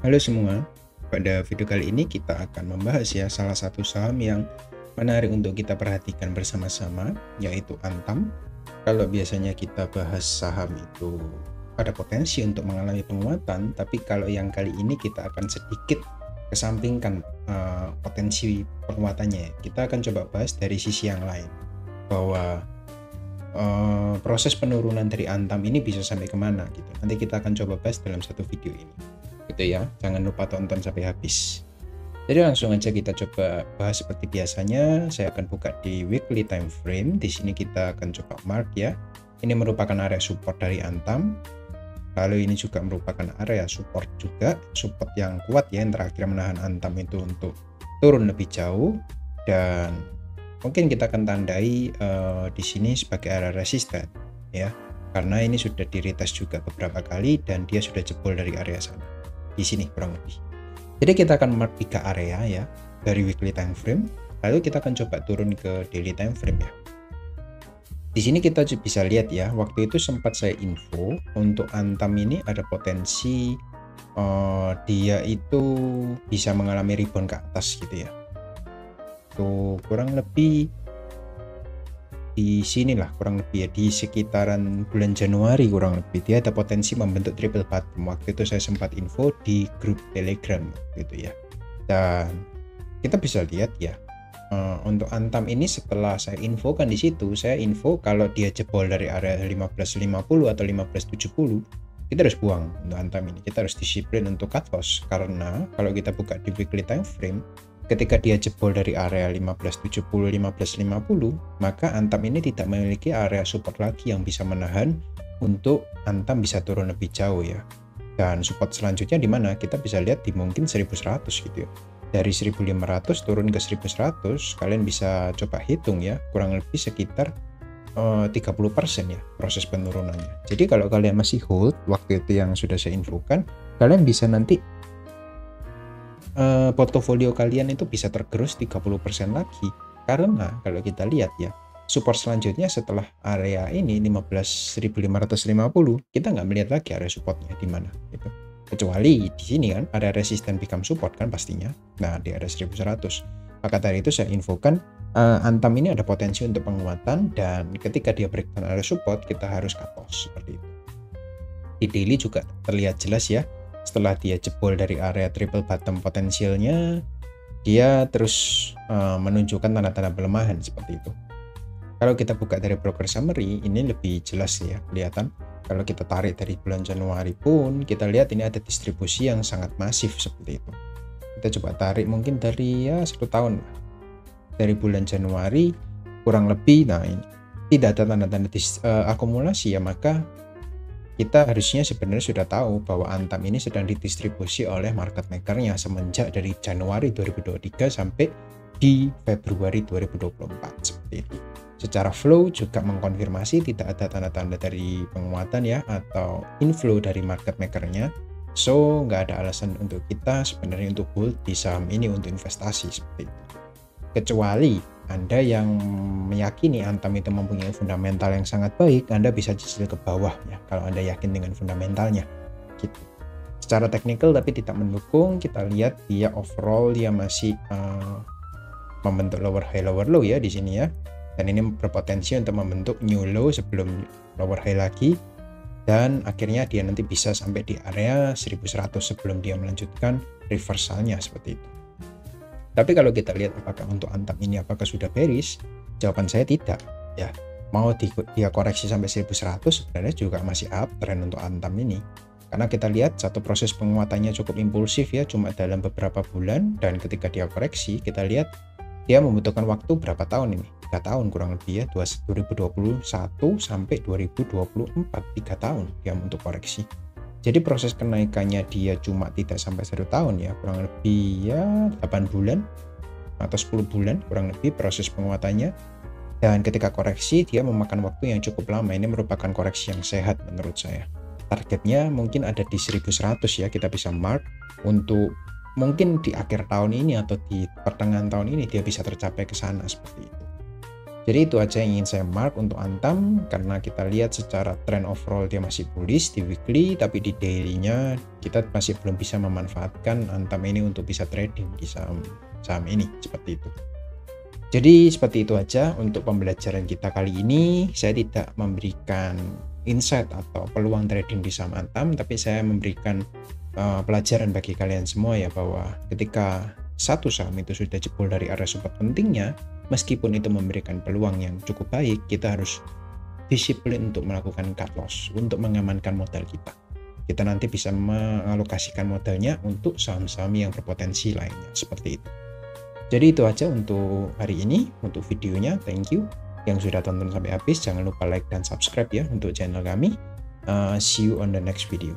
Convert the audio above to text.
Halo semua, pada video kali ini kita akan membahas ya salah satu saham yang menarik untuk kita perhatikan bersama-sama, yaitu Antam. Kalau biasanya kita bahas saham itu ada potensi untuk mengalami penguatan, tapi kalau yang kali ini kita akan sedikit kesampingkan potensi penguatannya. Kita akan coba bahas dari sisi yang lain, bahwa proses penurunan dari Antam ini bisa sampai kemana gitu. Nanti kita akan coba bahas dalam satu video ini gitu ya, jangan lupa tonton sampai habis. Jadi langsung aja kita coba bahas seperti biasanya. Saya akan buka di weekly time frame. Di sini kita akan coba mark ya. Ini merupakan area support dari Antam. Lalu ini juga merupakan area support juga, support yang kuat ya, yang terakhir menahan Antam itu untuk turun lebih jauh, dan mungkin kita akan tandai di sini sebagai area resisten ya, karena ini sudah di retest juga beberapa kali dan dia sudah jebol dari area sana. Di sini kurang lebih. Jadi kita akan mark 3 area ya dari weekly time frame, lalu kita akan coba turun ke daily time frame ya. Di sini kita bisa lihat ya, waktu itu sempat saya info untuk Antam ini ada potensi dia itu bisa mengalami rebound ke atas gitu ya. Tuh kurang lebih di sinilah, kurang lebih ya di sekitaran bulan Januari kurang lebih dia ada potensi membentuk triple bottom. Waktu itu saya sempat info di grup Telegram gitu ya, dan kita bisa lihat ya untuk Antam ini setelah saya infokan di situ, saya info kalau dia jebol dari area 1550 atau 1570 kita harus buang. Untuk Antam ini kita harus disiplin untuk cut loss, karena kalau kita buka di weekly time frame, ketika dia jebol dari area 1570 1550, maka Antam ini tidak memiliki area support lagi yang bisa menahan untuk Antam bisa turun lebih jauh ya. Dan support selanjutnya di mana? Kita bisa lihat di mungkin 1100 gitu ya. Dari 1500 turun ke 1100, kalian bisa coba hitung ya, kurang lebih sekitar 30% ya proses penurunannya. Jadi kalau kalian masih hold waktu itu yang sudah saya infokan, kalian bisa nanti portofolio kalian itu bisa tergerus 30% lagi, karena kalau kita lihat ya, support selanjutnya setelah area ini 15.550, kita nggak melihat lagi area supportnya di mana gitu. Kecuali di sini kan ada resisten become support kan pastinya. Nah di area 1100, maka dari itu saya infokan Antam ini ada potensi untuk penguatan, dan ketika dia breakdown area support kita harus cut loss seperti itu. Di daily juga terlihat jelas ya, setelah dia jebol dari area triple bottom potensialnya, dia terus menunjukkan tanda-tanda pelemahan seperti itu. Kalau kita buka dari broker summary, ini lebih jelas ya kelihatan. Kalau kita tarik dari bulan Januari pun, kita lihat ini ada distribusi yang sangat masif seperti itu. Kita coba tarik mungkin dari ya 1 tahun dari bulan Januari kurang lebih. Nah ini tidak ada tanda-tanda akumulasi ya, maka kita harusnya sebenarnya sudah tahu bahwa Antam ini sedang didistribusi oleh market makernya semenjak dari Januari 2023 sampai di Februari 2024 seperti itu. Secara flow juga mengkonfirmasi tidak ada tanda-tanda dari penguatan ya atau inflow dari market makernya. So nggak ada alasan untuk kita sebenarnya untuk hold di saham ini untuk investasi seperti itu. Kecuali Anda yang meyakini Antam itu mempunyai fundamental yang sangat baik, Anda bisa cicil ke bawah ya kalau Anda yakin dengan fundamentalnya gitu. Secara teknikal tapi tidak mendukung, kita lihat dia overall dia masih membentuk lower high lower low ya di sini ya, dan ini berpotensi untuk membentuk new low sebelum lower high lagi, dan akhirnya dia nanti bisa sampai di area 1100 sebelum dia melanjutkan reversalnya seperti itu. Tapi kalau kita lihat apakah untuk Antam ini apakah sudah bearish, jawaban saya tidak ya. Mau dia koreksi sampai 1100 sebenarnya juga masih uptrend untuk Antam ini, karena kita lihat satu proses penguatannya cukup impulsif ya, cuma dalam beberapa bulan, dan ketika dia koreksi kita lihat dia membutuhkan waktu berapa tahun ini, 3 tahun kurang lebih ya, 2021 sampai 2024, 3 tahun dia untuk koreksi. Jadi proses kenaikannya dia cuma tidak sampai 1 tahun ya, kurang lebih ya 8 bulan atau 10 bulan kurang lebih proses penguatannya. Dan ketika koreksi dia memakan waktu yang cukup lama. Ini merupakan koreksi yang sehat menurut saya. Targetnya mungkin ada di 1100 ya, kita bisa mark untuk mungkin di akhir tahun ini atau di pertengahan tahun ini dia bisa tercapai ke sana seperti itu. Jadi itu aja yang ingin saya mark untuk Antam, karena kita lihat secara trend overall dia masih bullish di weekly, tapi di daily-nya kita masih belum bisa memanfaatkan Antam ini untuk bisa trading di saham ini, seperti itu. Jadi seperti itu aja untuk pembelajaran kita kali ini. Saya tidak memberikan insight atau peluang trading di saham Antam, tapi saya memberikan pelajaran bagi kalian semua ya, bahwa ketika satu saham itu sudah jebol dari area support pentingnya, meskipun itu memberikan peluang yang cukup baik, kita harus disiplin untuk melakukan cut loss untuk mengamankan modal kita. Kita nanti bisa mengalokasikan modalnya untuk saham-saham yang berpotensi lainnya, seperti itu. Jadi itu aja untuk hari ini, untuk videonya. Thank you yang sudah tonton sampai habis. Jangan lupa like dan subscribe ya untuk channel kami. See you on the next video.